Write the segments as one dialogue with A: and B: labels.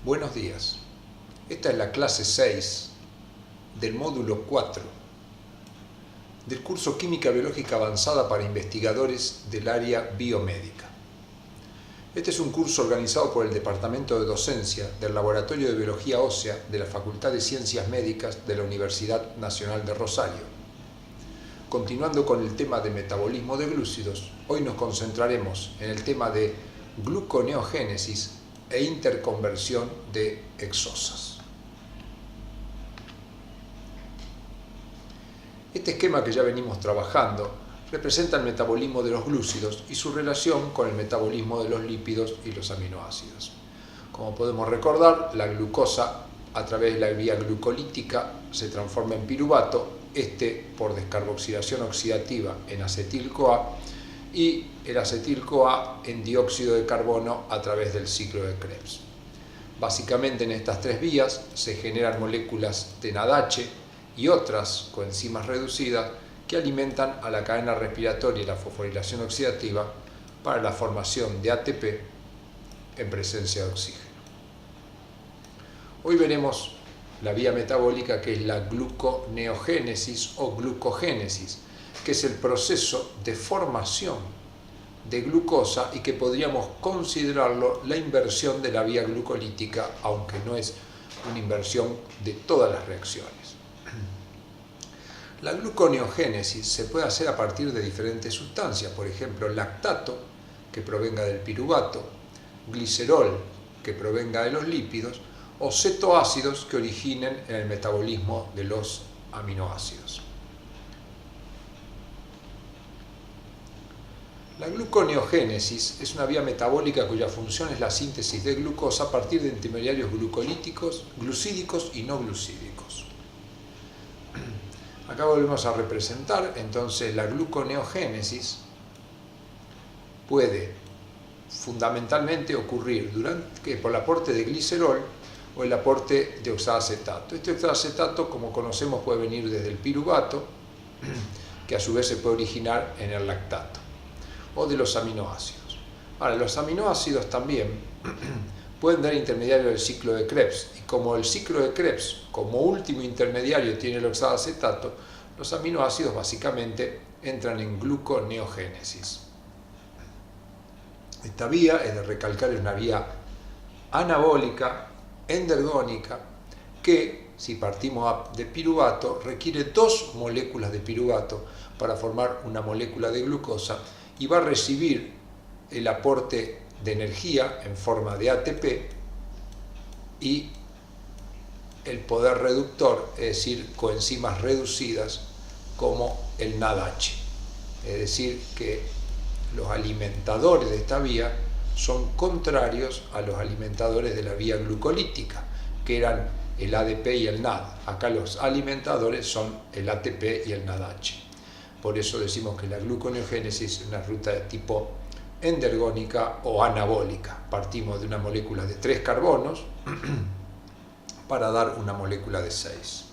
A: Buenos días. Esta es la clase 6 del módulo 4 del curso Química Biológica Avanzada para investigadores del área biomédica. Este es un curso organizado por el Departamento de Docencia del Laboratorio de Biología Ósea de la Facultad de Ciencias Médicas de la Universidad Nacional de Rosario. Continuando con el tema de metabolismo de glúcidos, hoy nos concentraremos en el tema de gluconeogénesis e interconversión de hexosas. Este esquema que ya venimos trabajando representa el metabolismo de los glúcidos y su relación con el metabolismo de los lípidos y los aminoácidos. Como podemos recordar, la glucosa a través de la vía glucolítica se transforma en piruvato, por descarboxilación oxidativa en acetil-CoA y el acetil-CoA en dióxido de carbono a través del ciclo de Krebs. Básicamente en estas tres vías se generan moléculas de NADH y otras coenzimas reducidas que alimentan a la cadena respiratoria y la fosforilación oxidativa para la formación de ATP en presencia de oxígeno. Hoy veremos la vía metabólica, que es la gluconeogénesis o glucogénesis, que es el proceso de formación de glucosa y que podríamos considerarlo la inversión de la vía glucolítica, aunque no es una inversión de todas las reacciones. La gluconeogénesis se puede hacer a partir de diferentes sustancias, por ejemplo, lactato, que provenga del piruvato, glicerol, que provenga de los lípidos, o cetoácidos que originen en el metabolismo de los aminoácidos. La gluconeogénesis es una vía metabólica cuya función es la síntesis de glucosa a partir de intermediarios glucolíticos, glucídicos y no glucídicos. Acá volvemos a representar, entonces la gluconeogénesis puede fundamentalmente ocurrir por el aporte de glicerol o el aporte de oxalacetato. Este oxalacetato, como conocemos, puede venir desde el piruvato, que a su vez se puede originar en el lactato, o de los aminoácidos. Ahora, los aminoácidos también pueden dar intermediario del ciclo de Krebs, y como el ciclo de Krebs, como último intermediario, tiene el oxalacetato, los aminoácidos básicamente entran en gluconeogénesis. Esta vía, es de recalcar, es una vía anabólica, endergónica, que, si partimos de piruvato, requiere dos moléculas de piruvato para formar una molécula de glucosa y va a recibir el aporte de energía en forma de ATP y el poder reductor, es decir, coenzimas reducidas como el NADH. Es decir, que los alimentadores de esta vía son contrarios a los alimentadores de la vía glucolítica, que eran el ADP y el NAD. Acá los alimentadores son el ATP y el NADH. Por eso decimos que la gluconeogénesis es una ruta de tipo endergónica o anabólica. Partimos de una molécula de 3 carbonos para dar una molécula de 6.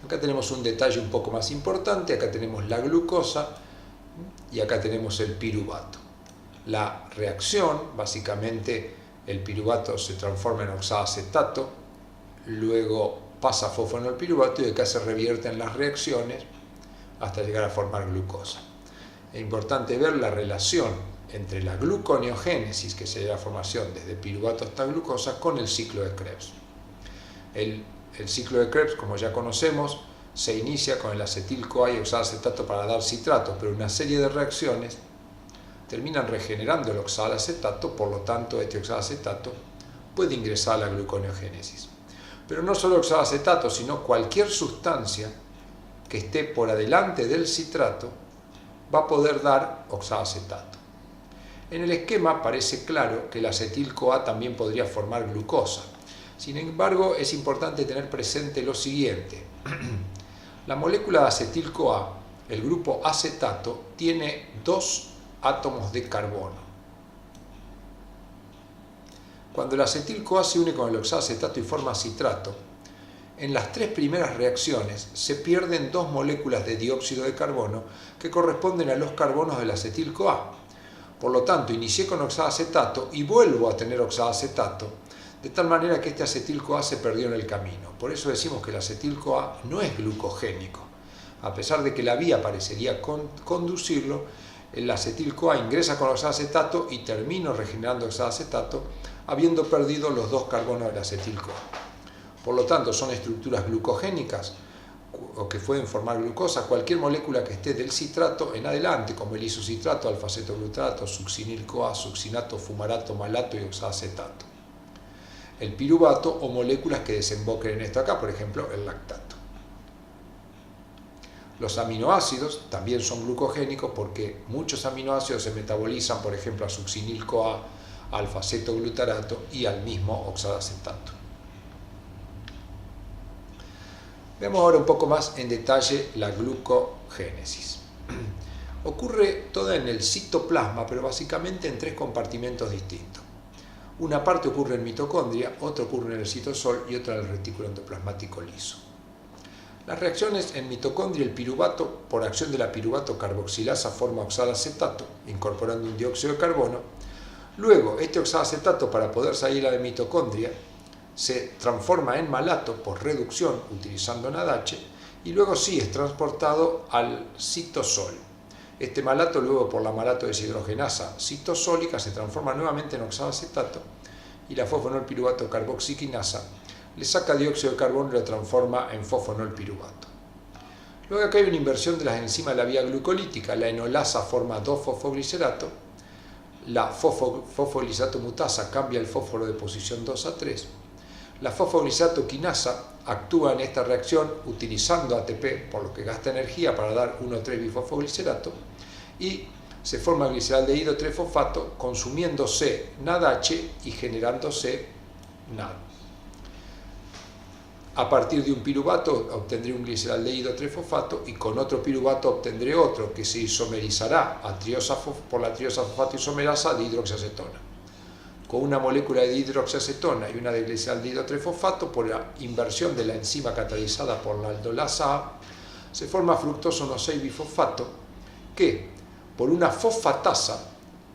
A: Acá tenemos un detalle un poco más importante. Acá tenemos la glucosa y acá tenemos el piruvato. La reacción, básicamente, el piruvato se transforma en oxalacetato, luego pasa a fosfonilpiruvato y acá se revierten las reacciones hasta llegar a formar glucosa. Es importante ver la relación entre la gluconeogénesis, que sería la formación desde piruvato hasta glucosa, con el ciclo de Krebs. El ciclo de Krebs, como ya conocemos, se inicia con el acetil-CoA y oxalacetato para dar citrato, pero una serie de reacciones terminan regenerando el oxalacetato, por lo tanto este oxalacetato puede ingresar a la gluconeogénesis. Pero no solo oxalacetato, sino cualquier sustancia que esté por adelante del citrato va a poder dar oxalacetato. En el esquema parece claro que el acetil-CoA también podría formar glucosa. Sin embargo, es importante tener presente lo siguiente. La molécula de acetil-CoA, el grupo acetato, tiene 2 átomos de carbono. Cuando el acetil-CoA se une con el oxalacetato y forma citrato, en las 3 primeras reacciones se pierden 2 moléculas de dióxido de carbono que corresponden a los carbonos del acetil-CoA. Por lo tanto, inicié con oxaloacetato y vuelvo a tener oxaloacetato, de tal manera que este acetil-CoA se perdió en el camino. Por eso decimos que el acetil-CoA no es glucogénico. A pesar de que la vía parecería conducirlo, el acetil-CoA ingresa con oxaloacetato y termino regenerando oxaloacetato, habiendo perdido los dos carbonos del acetil-CoA. Por lo tanto, son estructuras glucogénicas o que pueden formar glucosa cualquier molécula que esté del citrato en adelante, como el isocitrato, alfa-acetoglutarato, succinil-CoA, succinato, fumarato, malato y oxaloacetato. El piruvato o moléculas que desemboquen en esto acá, por ejemplo, el lactato. Los aminoácidos también son glucogénicos porque muchos aminoácidos se metabolizan, por ejemplo, a succinil-CoA, alfa-acetoglutarato y al mismo oxaloacetato. Veamos ahora un poco más en detalle la glucogénesis. Ocurre toda en el citoplasma, pero básicamente en tres compartimentos distintos. Una parte ocurre en mitocondria, otra ocurre en el citosol y otra en el retículo endoplasmático liso. Las reacciones en mitocondria, el piruvato, por acción de la piruvato carboxilasa, forma oxaloacetato, incorporando un dióxido de carbono. Luego, este oxaloacetato, para poder salir a la mitocondria, se transforma en malato por reducción utilizando NADH y luego sí es transportado al citosol. Este malato luego por la malato deshidrogenasa citosólica se transforma nuevamente en oxaloacetato y la fosfonolpiruvato carboxiquinasa le saca dióxido de carbono y lo transforma en fosfonolpiruvato. Luego acá hay una inversión de las enzimas de la vía glucolítica. La enolasa forma 2-fosfoglicerato, la fosfoglicerato mutasa cambia el fósforo de posición 2 a 3. La fosfoglicerato quinasa actúa en esta reacción utilizando ATP, por lo que gasta energía para dar 1,3-bifosfoglicerato, y se forma gliceraldehído 3-fosfato consumiéndose NADH y generándose NAD. A partir de un piruvato obtendré un gliceraldehído 3-fosfato y con otro piruvato obtendré otro que se isomerizará por la triosafosfato isomerasa de hidroxiacetona. Con una molécula de hidroxiacetona y una de gliceraldehído 3-fosfato, por la inversión de la enzima catalizada por la aldolasa A, se forma fructosa 1,6-bifosfato que, por una fosfatasa,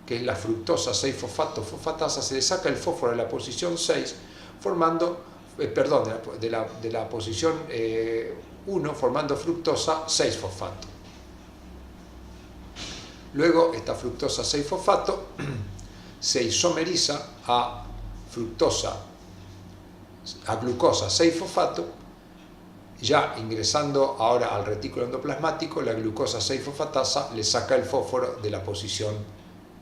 A: que es la fructosa 6-fosfato-fosfatasa, se le saca el fósforo de la posición 6, formando, de la posición 1, formando fructosa 6-fosfato. Luego, esta fructosa 6-fosfato se isomeriza a glucosa 6-fosfato, ya ingresando ahora al retículo endoplasmático, la glucosa 6-fosfatasa le saca el fósforo de la posición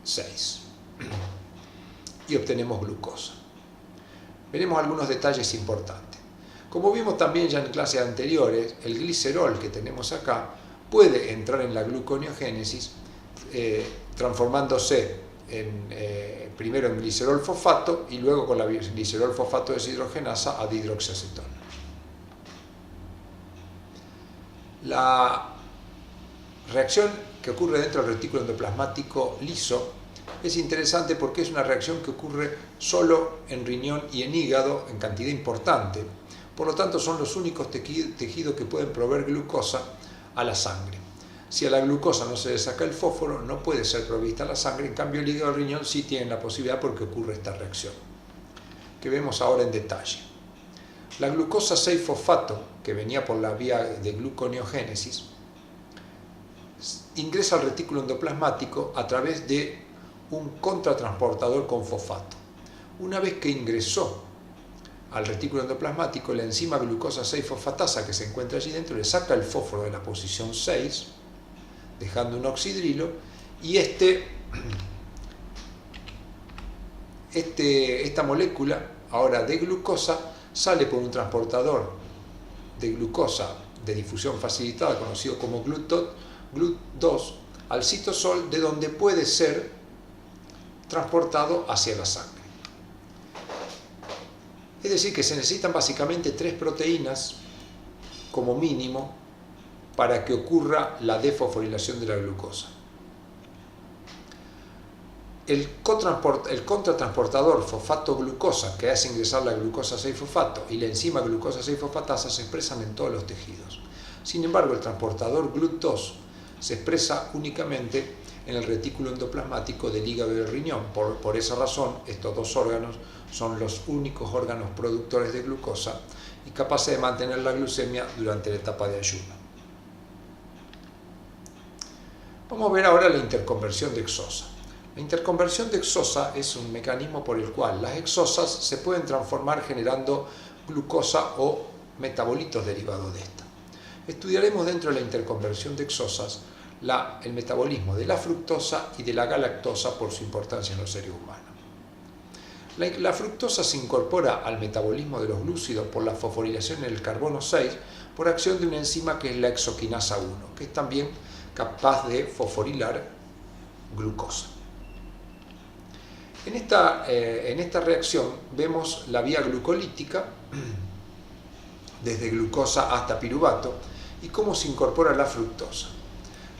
A: 6 y obtenemos glucosa. Veremos algunos detalles importantes. Como vimos también ya en clases anteriores, el glicerol que tenemos acá puede entrar en la gluconeogénesis transformándose primero en glicerol fosfato y luego con la glicerol fosfato deshidrogenasa a dihidroxiacetona. La reacción que ocurre dentro del retículo endoplasmático liso es interesante porque es una reacción que ocurre solo en riñón y en hígado en cantidad importante. Por lo tanto, son los únicos tejidos que pueden proveer glucosa a la sangre. Si a la glucosa no se le saca el fósforo, no puede ser provista a la sangre. En cambio, el hígado y el riñón sí tienen la posibilidad porque ocurre esta reacción, que vemos ahora en detalle. La glucosa 6-fosfato, que venía por la vía de gluconeogénesis, ingresa al retículo endoplasmático a través de un contratransportador con fosfato. Una vez que ingresó al retículo endoplasmático, la enzima glucosa 6-fosfatasa que se encuentra allí dentro le saca el fósforo de la posición 6, dejando un oxidrilo, y esta molécula ahora de glucosa sale por un transportador de glucosa de difusión facilitada conocido como GLUT2 al citosol, de donde puede ser transportado hacia la sangre. Es decir, que se necesitan básicamente 3 proteínas como mínimo para que ocurra la desfosforilación de la glucosa. El contratransportador fosfato-glucosa que hace ingresar la glucosa 6-fosfato y la enzima glucosa 6-fosfatasa se expresan en todos los tejidos. Sin embargo, el transportador GLUT2 se expresa únicamente en el retículo endoplasmático del hígado y del riñón. Por esa razón, estos dos órganos son los únicos órganos productores de glucosa y capaces de mantener la glucemia durante la etapa de ayuno. Vamos a ver ahora la interconversión de exosa. La interconversión de exosa es un mecanismo por el cual las exosas se pueden transformar generando glucosa o metabolitos derivados de esta. Estudiaremos dentro de la interconversión de exosas el metabolismo de la fructosa y de la galactosa por su importancia en los seres humanos. La fructosa se incorpora al metabolismo de los glúcidos por la fosforilación en el carbono 6 por acción de una enzima que es la exoquinasa 1, que es también capaz de fosforilar glucosa. En esta reacción vemos la vía glucolítica desde glucosa hasta piruvato y cómo se incorpora la fructosa.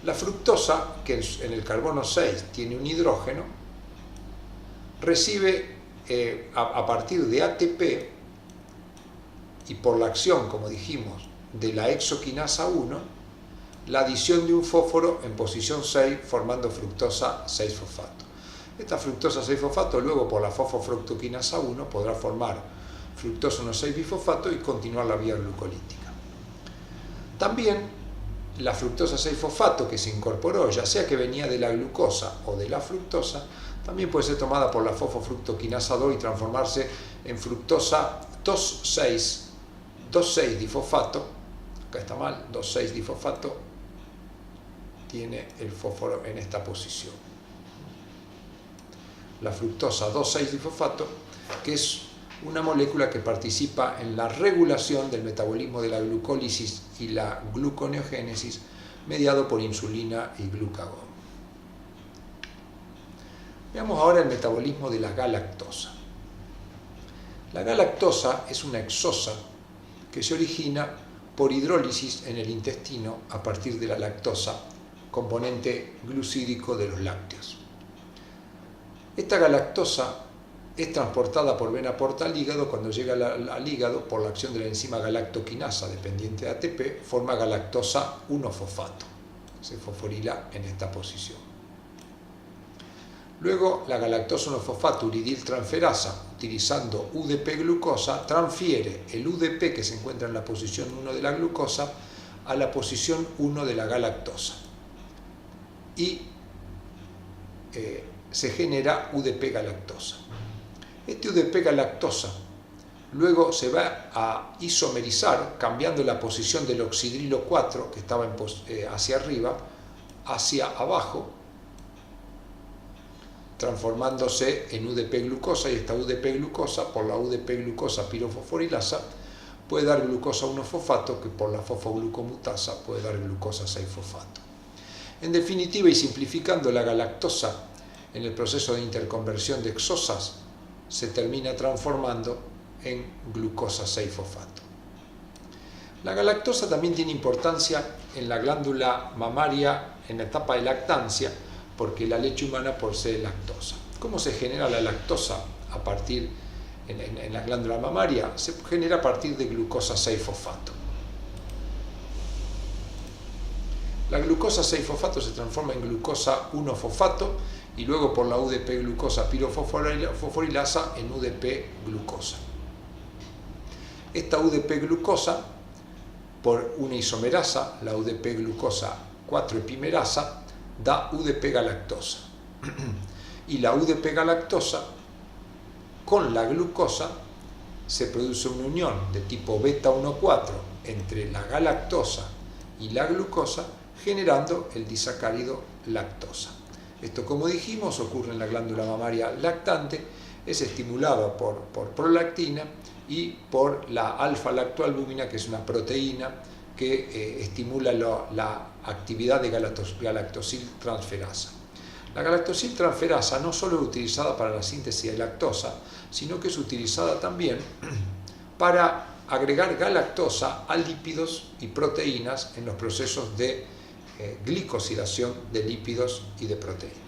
A: La fructosa, que en el carbono 6 tiene un hidrógeno, recibe a partir de ATP y por la acción, como dijimos, de la exoquinasa 1, la adición de un fósforo en posición 6 formando fructosa 6-fosfato. Esta fructosa 6-fosfato luego por la fosfofructoquinasa 1 podrá formar fructosa 1,6-bifosfato y continuar la vía glucolítica. También la fructosa 6-fosfato que se incorporó, ya sea que venía de la glucosa o de la fructosa, también puede ser tomada por la fosfofructoquinasa 2 y transformarse en fructosa 2,6-difosfato. Acá está mal, 2,6-difosfato tiene el fósforo en esta posición. La fructosa 2,6-difosfato, que es una molécula que participa en la regulación del metabolismo de la glucólisis y la gluconeogénesis mediado por insulina y glucagón. Veamos ahora el metabolismo de la galactosa. La galactosa es una exosa que se origina por hidrólisis en el intestino a partir de la lactosa, componente glucídico de los lácteos. Esta galactosa es transportada por vena porta al hígado. Cuando llega al hígado, por la acción de la enzima galactoquinasa dependiente de ATP, forma galactosa 1-fosfato. Se fosforila en esta posición. Luego, la galactosa 1-fosfato uridiltransferasa, utilizando UDP-glucosa, transfiere el UDP que se encuentra en la posición 1 de la glucosa a la posición 1 de la galactosa. Y se genera UDP-galactosa. Este UDP-galactosa luego se va a isomerizar, cambiando la posición del oxidrilo 4, que estaba hacia arriba, hacia abajo, transformándose en UDP-glucosa, y esta UDP-glucosa, por la UDP-glucosa pirofosforilasa, puede dar glucosa 1-fosfato, que por la fosfoglucomutasa puede dar glucosa 6-fosfato. En definitiva, y simplificando, la galactosa en el proceso de interconversión de exosas se termina transformando en glucosa 6-fosfato. La galactosa también tiene importancia en la glándula mamaria en la etapa de lactancia, porque la leche humana posee lactosa. ¿Cómo se genera la lactosa a partir en la glándula mamaria? Se genera a partir de glucosa 6-fosfato. La glucosa 6-fosfato se transforma en glucosa 1-fosfato y luego por la UDP-glucosa pirofosforilasa en UDP-glucosa. Esta UDP-glucosa, por una isomerasa, la UDP-glucosa 4-epimerasa, da UDP-galactosa. Y la UDP-galactosa con la glucosa se produce una unión de tipo beta-1,4 entre la galactosa y la glucosa, generando el disacárido lactosa. Esto, como dijimos, ocurre en la glándula mamaria lactante, es estimulada por prolactina y por la alfa-lactoalbúmina, que es una proteína que estimula la actividad de galactosiltransferasa. La galactosiltransferasa no solo es utilizada para la síntesis de lactosa, sino que es utilizada también para agregar galactosa a lípidos y proteínas en los procesos de glicosilación de lípidos y de proteínas.